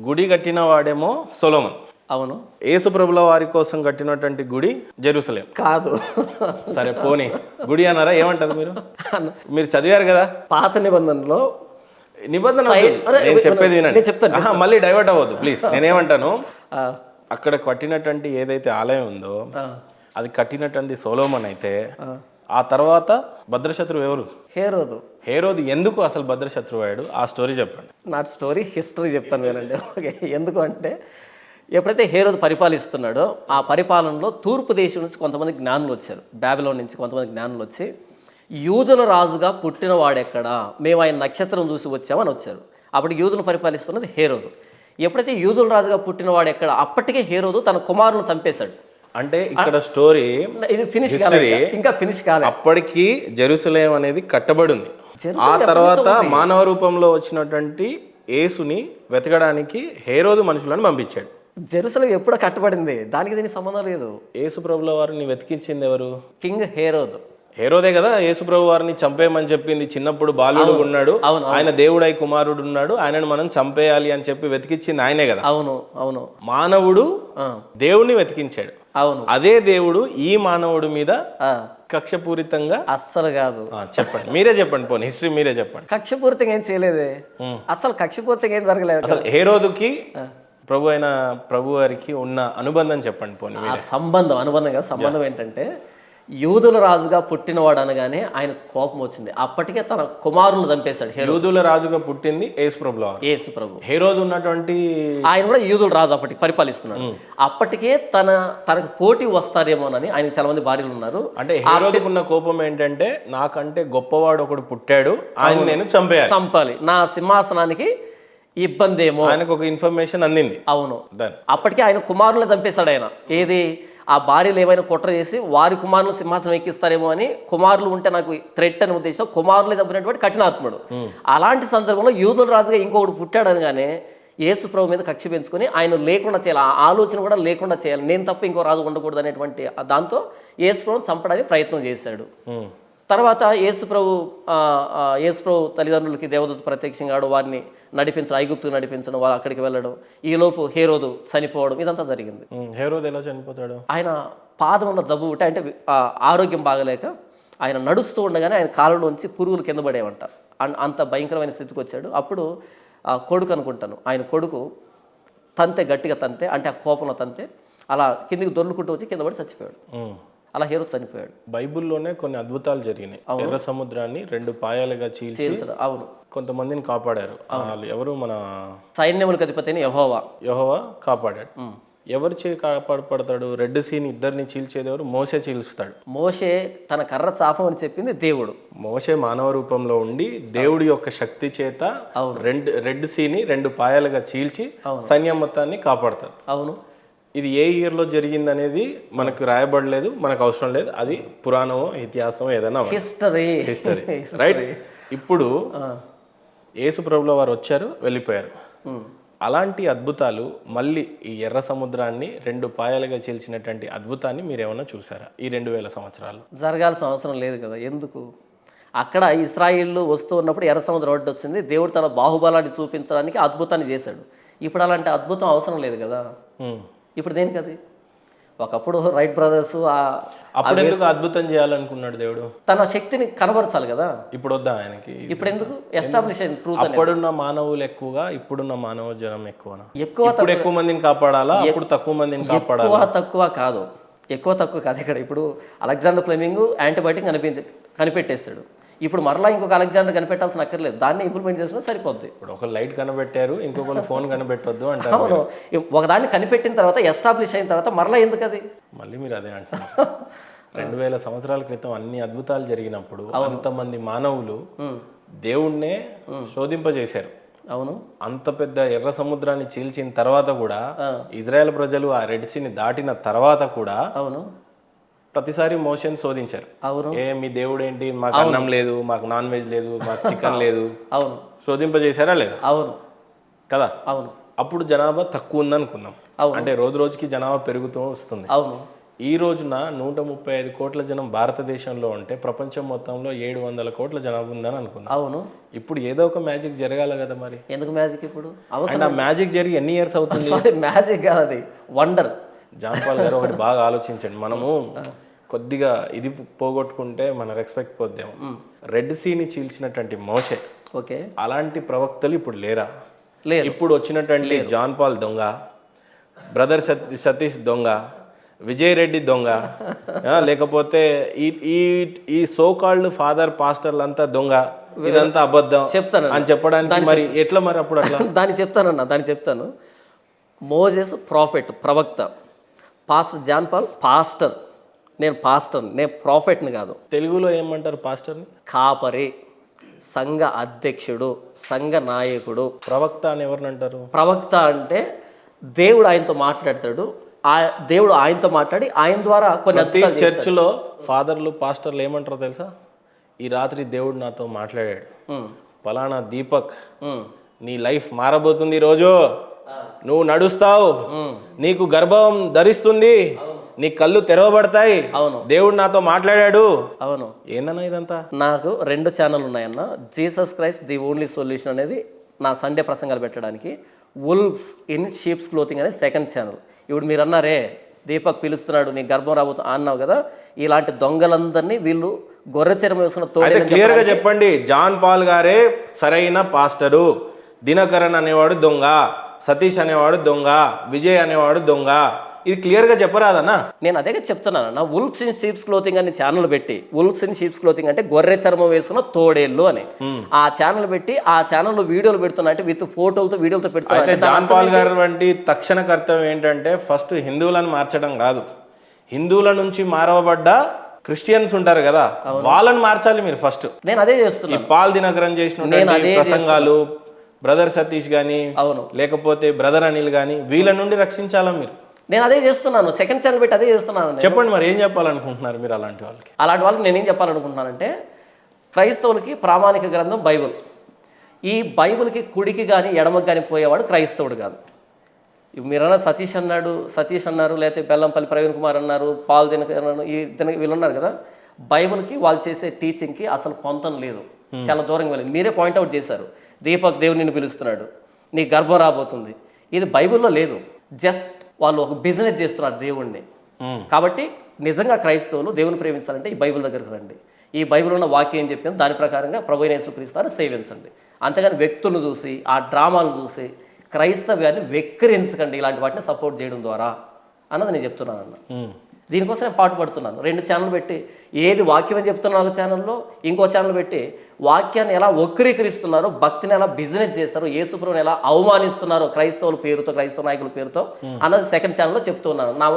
గుడి కట్టిన వాడేమో సొలొమన్. అవును. యేసు ప్రభుల వారి కోసం కట్టినటువంటి గుడి జెరూసలేం. కాదు. సరే పోనీ గుడి అన్నారా, ఏమంటారు మీరు? మీరు చదివారు కదా పాత నిబంధనలో నిబంధన వద్దు. నేను చెప్పేది వినండి. చెప్తాను. మళ్ళీ డైవర్ట్ అవ్వద్దు ప్లీజ్. నేనేమంటాను, అక్కడ కట్టినటువంటి ఏదైతే ఆలయం ఉందో అది కట్టినటువంటి సొలొమన్ అయితే ఆ తర్వాత భద్రశత్రువు ఎవరు? హేరోదు. హేరోదు ఎందుకు అసలు భద్రశత్రువు అయ్యాడు? ఆ స్టోరీ చెప్పండి. నా స్టోరీ హిస్టరీ చెప్తాను వినండి. ఓకే, ఎందుకు అంటే ఎప్పుడైతే హేరోదు పరిపాలిస్తున్నాడో ఆ పరిపాలనలో తూర్పు దేశం నుంచి కొంతమంది జ్ఞానులు వచ్చారు. బాబిలోన్ నుంచి కొంతమంది జ్ఞానులు వచ్చి యూదుల రాజుగా పుట్టిన వాడెక్కడా, మేము ఆయన నక్షత్రం చూసి వచ్చామని వచ్చారు. అప్పుడు యూదులను పరిపాలిస్తున్నది హేరోదు. ఎప్పుడైతే యూదుల రాజుగా పుట్టిన వాడెక్కడ, అప్పటికే హేరోదు తన కుమారులను చంపేశాడు. అంటే ఇక్కడ స్టోరీ ఇది ఫినిష్ కాలేదు, ఇంకా ఫినిష్ కాలేదు. అప్పటికి జెరూసలేం అనేది కట్టబడి ఉంది. ఆ తర్వాత మానవ రూపంలో వచ్చినటువంటి యేసుని వెతకడానికి హేరోదు మనుషులను పంపించాడు. జెరూసలేం ఎప్పుడో కట్టబడింది, దానికి దీనికి సంబంధం లేదు. యేసు ప్రభుల వారిని వెతికించింది ఎవరు? కింగ్ హేరోదు. హేరోదే కదా యేసు ప్రభు వారిని చంపేయమని చెప్పింది. చిన్నప్పుడు బాలుడు ఉన్నాడు, ఆయన దేవుడై కుమారుడు ఉన్నాడు, ఆయనను మనం చంపేయాలి అని చెప్పి వెతికించింది ఆయనే కదా. అవును అవును. మానవుడు దేవుడిని వెతికించాడు. అవును. అదే దేవుడు ఈ మానవుడి మీద కక్షపూరితంగా అస్సలు కాదు. చెప్పండి, మీరే చెప్పండి, పోనీ హిస్టరీ మీరే చెప్పండి. కక్షపూరితంగా ఏం చేయలేదే, అసలు కక్షపూరితంగా ఏం జరగలేదు. అసలు హేరోదుకి ప్రభు వారికి ఉన్న అనుబంధం చెప్పండి పోనీ. ఆ అనుబంధం కాదు, సంబంధం ఏంటంటే యూదుల రాజుగా పుట్టినవాడు అనగానే ఆయన కోపం వచ్చింది. అప్పటికే తన కుమారులను చంపేశాడు. యూదుల రాజుగా పుట్టింది యేసు ప్రభు. హేరోదు ఉన్నటువంటి ఆయన కూడా యూదుల రాజు అప్పటికి పరిపాలిస్తున్నాడు. అప్పటికే తనకు పోటీ వస్తారేమోనని ఆయనకు చాలా మంది భార్యలు ఉన్నారు. అంటే హేరోదుకు ఉన్న కోపం ఏంటంటే నాకంటే గొప్పవాడు ఒకడు పుట్టాడు, ఆయన నేను చంపాలి, నా సింహాసనానికి ఇబ్బంది ఏమో, ఆయనకు ఒక ఇన్ఫర్మేషన్ అందింది. అవును. అప్పటికే ఆయన కుమారులను చంపేశాడు ఆయన. ఏది ఆ భార్యలు ఏమైనా కుట్ర చేసి వారి కుమారులు సింహాసనం ఎక్కిస్తారేమో అని, కుమారులు ఉంటే నాకు థ్రెట్ అనే ఉద్దేశం, కుమారులే చంపినటువంటి కఠినాత్ముడు. అలాంటి సందర్భంలో యూదుల రాజుగా ఇంకొకటి పుట్టాడు అనగానే యేసు ప్రభు మీద కక్ష పెంచుకొని ఆయన లేకుండా చేయాలి, ఆ ఆలోచన కూడా లేకుండా చేయాలి, నేను తప్ప ఇంకో రాజు ఉండకూడదు అనేటువంటి దాంతో యేసు ప్రభుని చంపడానికి ప్రయత్నం చేశాడు. తర్వాత యేసు ప్రభు తల్లిదండ్రులకి దేవదూత ప్రత్యక్షంగా వారిని ఐగుప్తుకు నడిపించడం, వాళ్ళు అక్కడికి వెళ్ళడం, ఈలోపు హేరోదు చనిపోవడం, ఇదంతా జరిగింది. హేరోదు ఎలా చనిపోతాడు? ఆయన పాదంలో జబ్బు ఉంటే, అంటే ఆరోగ్యం బాగలేక ఆయన నడుస్తూ ఉండగానే ఆయన కాళ్ళలోంచి పురుగులు కింద పడేవంట. అంత భయంకరమైన స్థితికి వచ్చాడు. అప్పుడు కొడుకు అనుకుంటాను, ఆయన కొడుకు గట్టిగా తంతే, అంటే ఆ కోపంలో తంతే అలా కిందికి దొర్లుకుంటూ వచ్చి కింద పడి చచ్చిపోయాడు. అలా హేరోదు చనిపోయాడు. బైబిల్లోనే కొన్ని అద్భుతాలు జరిగినాయి. ఎర్ర సముద్రాన్ని 2 పాయలుగా చీల్చడం. అవును. కొంతమందిని కాపాడారు. ఎవరు? మన సైన్యములకు అధిపతి అయిన యెహోవా కాపాడాడు. ఎవరు కాపాడతాడు? రెడ్ సీని ఇద్దరిని చీల్చేది ఎవరు? మోషే చీల్స్తాడు. మోషే తన కర్ర చాపమని చెప్పింది దేవుడు. మోషే మానవ రూపంలో ఉండి దేవుడి యొక్క శక్తి చేత రెడ్ సీని 2 పాయలుగా చీల్చి సైన్యం మొత్తాన్ని కాపాడతాడు. అవును. ఇది ఏ ఇయర్లో జరిగింది అనేది మనకు రాయబడలేదు, మనకు అవసరం లేదు. అది పురాణమో ఇతిహాసమో ఏదైనా హిస్టరీ రైట్. ఇప్పుడు యేసు ప్రభుల వారు వచ్చారు, వెళ్ళిపోయారు. అలాంటి అద్భుతాలు మళ్ళీ ఈ ఎర్ర సముద్రాన్ని 2 పాయలుగా చీల్చినటువంటి అద్భుతాన్ని మీరు ఏమైనా చూసారా ఈ 2000 సంవత్సరాలు? జరగాల్సిన అవసరం లేదు కదా. ఎందుకు? అక్కడ ఇశ్రాయేలు వస్తూ ఉన్నప్పుడు ఎర్ర సముద్రం ఒడ్డు వచ్చింది, దేవుడు తన బాహుబలాన్ని చూపించడానికి అద్భుతాన్ని చేశాడు. ఇప్పుడు అలాంటి అద్భుతం అవసరం లేదు కదా. ఇప్పుడు దేనికి అది? ఒకప్పుడు రైట్ బ్రదర్స్ అప్పుడు ఎందుకు అద్భుతం చేయాలనుకున్నాడు దేవుడు? తన శక్తిని కనబరచాలి కదా. ఇప్పుడు వద్దా ఆయనకి? ఇప్పుడు ఎందుకు? ఎస్టాబ్లిష్ అయిన ట్రూత్. అప్పుడున్న మానవులు ఎక్కువగా, ఇప్పుడున్న మానవ జనం ఎక్కువ మందిని కాపాడాలా? అప్పుడు తక్కువ మందిని కాపాడాలా? తక్కువ కాదు. ఇక్కడ ఇప్పుడు అలెగ్జాండర్ ఫ్లెమింగ్ యాంటీబయాటిక్ కనిపెట్టేశాడు. ఇప్పుడు మరలా ఇంకొక అలెగ్జాండర్ కనిపెట్టాల్సిన అక్కర్లేదు, దాన్ని ఇంప్లిమెంట్ చేసుకుని సరిపోద్ది. ఇప్పుడు ఒక లైట్ కనిపెట్టారు, ఇంకొకరు ఫోన్ కనిపెట్టొద్దు అంటారు. అవును. ఒకదాన్ని కనిపెట్టిన తర్వాత, ఎస్టాబ్లిష్ అయిన తర్వాత మరలా ఎందుకు అది? మళ్ళీ మీరు అదే అంటారు. 2000 సంవత్సరాల క్రితం అన్ని అద్భుతాలు జరిగినప్పుడు అంతమంది మానవులు దేవుణ్ణే శోధింపజేశారు. అవును. అంత పెద్ద ఎర్ర సముద్రాన్ని చీల్చిన తర్వాత కూడా, ఇజ్రాయెల్ ప్రజలు ఆ రెడ్ సీని దాటిన తర్వాత కూడా అవును ప్రతిసారి మోషన్ శోధించారు. అవును. మీ దేవుడు ఏంటి, మాకు అన్నం లేదు, మాకు నాన్ వెజ్ లేదు, మాకు చికెన్ లేదు. అవును. శోధింపజేశారా లేదా? అవును కదా. అవును. అప్పుడు జనాభా తక్కువ ఉందనుకున్నాం. అంటే రోజు రోజుకి జనాభా పెరుగుతూ వస్తుంది. అవును. ఈ రోజున 135 కోట్ల జనం భారతదేశంలో ఉంటే ప్రపంచం మొత్తంలో 700 కోట్ల జనాభా ఉందని అనుకుందాం. అవును, ఇప్పుడు ఏదో ఒక మ్యాజిక్ జరగాలి కదా మరి. ఎందుకు మ్యాజిక్ ఇప్పుడు అండ్ ఆ మ్యాజిక్ జరిగి ఎన్ని ఇయర్స్ అవుతుంది? సారీ, మ్యాజిక్ కాదు, అది వండర్. జాన్ పాల్ గారు ఒకటి బాగా ఆలోచించండి. మనము కొద్దిగా ఇది పోగొట్టుకుంటే మన రెస్పెక్ట్ పోద్దాము. రెడ్ సీని చీల్చినటువంటి మోషే, ఓకే, అలాంటి ప్రవక్తలు ఇప్పుడు లేరా? లేరు. ఇప్పుడు వచ్చినటువంటి జాన్ పాల్ దొంగ, బ్రదర్ సతీష్ దొంగ, విజయ్ రెడ్డి దొంగ, లేకపోతే ఈ సోకాల్డ్ ఫాదర్ పాస్టర్లు అంతా దొంగ, ఇదంతా అబద్ధం చెప్తాను అని చెప్పడానికి మరి ఎట్లా మరి అప్పుడు అట్లా? దాన్ని చెప్తాను. మోజెస్ ప్రాఫెట్, ప్రవక్త. Pastor John Paul pastor. నేను ప్రాఫెట్ని కాదు. తెలుగులో ఏమంటారు పాస్టర్ని? కాపరి, సంఘ అధ్యక్షుడు, సంఘ నాయకుడు. ప్రవక్త అని ఎవరిని అంటారు? ప్రవక్త అంటే దేవుడు ఆయనతో మాట్లాడతాడు, దేవుడు ఆయనతో మాట్లాడి ఆయన ద్వారా కొన్ని అద్భుతాలు చేస్తాడు. చర్చిలో ఫాదర్లు పాస్టర్లు ఏమంటారో తెలుసా? ఈ రాత్రి దేవుడు నాతో మాట్లాడాడు, ఫలానా దీపక్ నీ లైఫ్ మారబోతుంది, ఈ రోజు నువ్వు నడుస్తావు, నీకు గర్భం ధరిస్తుంది, నీ కళ్ళు తెరవబడతాయి, అవును, దేవుడు నాతో మాట్లాడాడు. అవును. ఏందన్నా ఇదంతా? నాకు 2 ఛానల్ ఉన్నాయన్న. Jesus Christ the only solution అనేది నా సండే ప్రసంగాలు పెట్టడానికి, వుల్వ్స్ ఇన్ షీప్స్ క్లోతింగ్ అనేది 2nd ఛానల్. ఇప్పుడు మీరు అన్నారే దీపక్ పిలుస్తున్నాడు, నీ గర్భం రాబోతు అన్నావు కదా, ఇలాంటి దొంగలందరినీ వీళ్ళు గొర్రె చర్మం వేసుకున్న తోడు. క్లియర్ గా చెప్పండి, జాన్ పాల్ గారే సరైన పాస్టరు, దినకరన్ అనేవాడు దొంగ, సతీష్ అనేవాడు దొంగ, విజయ్ అనేవాడు దొంగ. ఇది క్లియర్ గా చెప్పరాదన్నా? నేను అదే చెప్తున్నాను. వుల్వ్స్ ఇన్ షీప్స్ క్లోతింగ్ అని ఛానల్ పెట్టి, వుల్వ్స్ ఇన్ షీప్స్ క్లోతింగ్ అంటే గొర్రె చర్మం వేసుకున్న తోడేళ్ళు అని ఆ ఛానల్ పెట్టి, ఆ ఛానల్లో వీడియోలు పెడుతున్నా అంటే విత్ ఫోటోలతో వీడియోలతో పెడుతున్నా. అయితే జాన్ పాల్ గారు వంటి తక్షణ కర్తవ్యం ఏంటంటే ఫస్ట్ హిందువులను మార్చడం కాదు, హిందువుల నుంచి మారవబడ్డ క్రిస్టియన్స్ ఉంటారు కదా, వాళ్ళని మార్చాలి మీరు ఫస్ట్. నేను అదే చేస్తున్నాను. ఈ పాల్ దినకరన్ చేసిన ప్రసంగాలు, బ్రదర్ సతీష్ గానీ, అవును, లేకపోతే బ్రదర్ అనిల్ గానీ, వీళ్ళ నుండి రక్షించాలా మీరు? నేను అదే చేస్తున్నాను. 2nd ఛానల్ పెట్టి అదే చేస్తున్నాను. చెప్పండి మరి ఏం చెప్పాలనుకుంటున్నారు మీరు అలాంటి వాళ్ళకి? అలాంటి వాళ్ళకి నేనేం చెప్పాలనుకుంటున్నానంటే, క్రైస్తవులకి ప్రామాణిక గ్రంథం బైబుల్. ఈ బైబుల్కి కుడికి కానీ ఎడమకి కానీ పోయేవాడు క్రైస్తవుడు కాదు. మీరన్నా సతీష్ అన్నారు, లేకపోతే బెల్లంపల్లి ప్రవీణ్ కుమార్ అన్నారు, పాల్ దినకరన్ వీళ్ళు ఉన్నారు కదా, బైబుల్కి వాళ్ళు చేసే టీచింగ్కి అసలు పొంతం లేదు, చాలా దూరంగా వెళ్ళింది. మీరే పాయింట్అవుట్ చేశారు, దీపక్ దేవుడు నిన్ను పిలుస్తున్నాడు, నీ గర్భం రాబోతుంది, ఇది బైబిల్లో లేదు. జస్ట్ వాళ్ళు ఒక బిజినెస్ చేస్తున్నారు దేవుణ్ణి. కాబట్టి నిజంగా క్రైస్తవులు దేవుని ప్రేమించాలంటే ఈ బైబిల్ దగ్గరకు రండి. ఈ బైబిల్ ఉన్న వాక్యం ఏం చెప్పింది దాని ప్రకారంగా ప్రభువైన యేసుక్రీస్తుని సేవించండి. అంతేగాని వ్యక్తులను చూసి, ఆ డ్రామాలు చూసి క్రైస్తవ్యాన్ని వెక్కిరించకండి, ఇలాంటి వాటిని సపోర్ట్ చేయడం ద్వారా అన్నది నేను చెప్తున్నాను అన్న. దీనికోసం నేను పాటుపడుతున్నాను. 2 ఛానల్ పెట్టి ఏది వాక్యం అని చెప్తున్నాను ఛానల్లో, ఇంకో ఛానల్ పెట్టి వాక్యాన్ని ఎలా వక్రీకరిస్తున్నారో, భక్తిని ఎలా బిజినెస్ చేస్తారో, యేసుప్రభుని ఎలా అవమానిస్తున్నారో క్రైస్తవుల పేరుతో, క్రైస్తవ నాయకుల పేరుతో అన్నది 2nd ఛానల్లో చెప్తున్నాను. నా